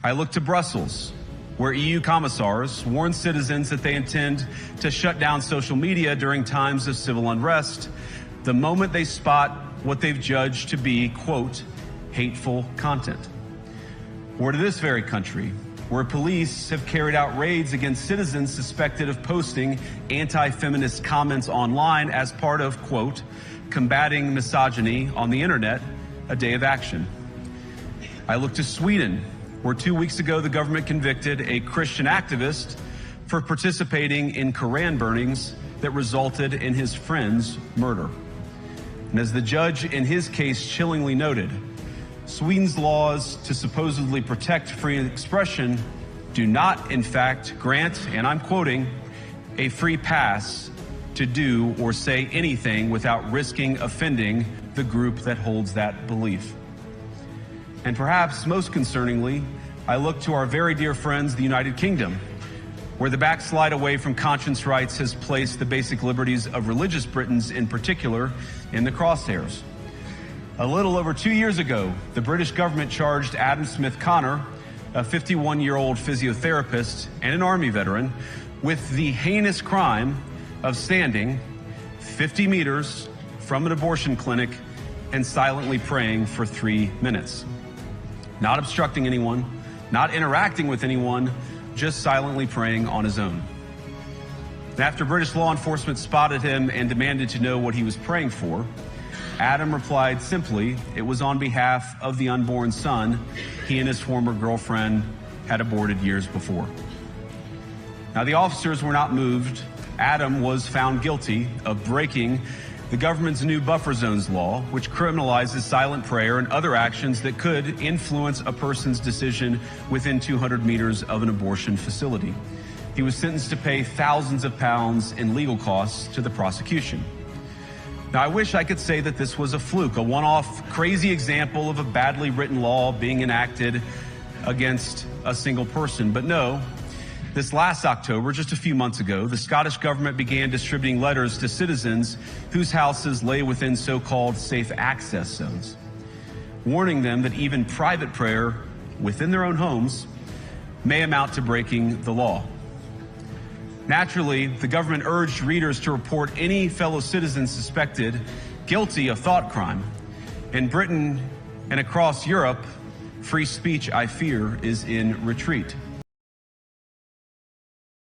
I look to Brussels, where EU commissars warn citizens that they intend to shut down social media during times of civil unrest the moment they spot what they've judged to be, quote, hateful content. Or to this very country, where police have carried out raids against citizens suspected of posting anti-feminist comments online as part of, quote, combating misogyny on the internet, a day of action. I look to Sweden, where 2 weeks ago the government convicted a Christian activist for participating in Koran burnings that resulted in his friend's murder. And as the judge in his case chillingly noted, Sweden's laws to supposedly protect free expression do not, in fact, grant, and I'm quoting, a free pass to do or say anything without risking offending the group that holds that belief. And perhaps most concerningly, I look to our very dear friends, the United Kingdom, where the backslide away from conscience rights has placed the basic liberties of religious Britons in particular in the crosshairs. A little over 2 years ago, the British government charged Adam Smith Connor, a 51-year-old physiotherapist and an Army veteran, with the heinous crime of standing 50 meters from an abortion clinic and silently praying for 3 minutes. Not obstructing anyone, not interacting with anyone, just silently praying on his own. And after British law enforcement spotted him and demanded to know what he was praying for, Adam replied simply, it was on behalf of the unborn son he and his former girlfriend had aborted years before. Now, the officers were not moved. Adam was found guilty of breaking the government's new buffer zones law, which criminalizes silent prayer and other actions that could influence a person's decision within 200 meters of an abortion facility. He was sentenced to pay thousands of pounds in legal costs to the prosecution. Now, I wish I could say that this was a fluke, a one-off crazy example of a badly written law being enacted against a single person. But no, this last October, just a few months ago, the Scottish government began distributing letters to citizens whose houses lay within so-called safe access zones, warning them that even private prayer within their own homes may amount to breaking the law. Naturally, the government urged readers to report any fellow citizens suspected guilty of thought crime. In Britain and across Europe, free speech, I fear, is in retreat.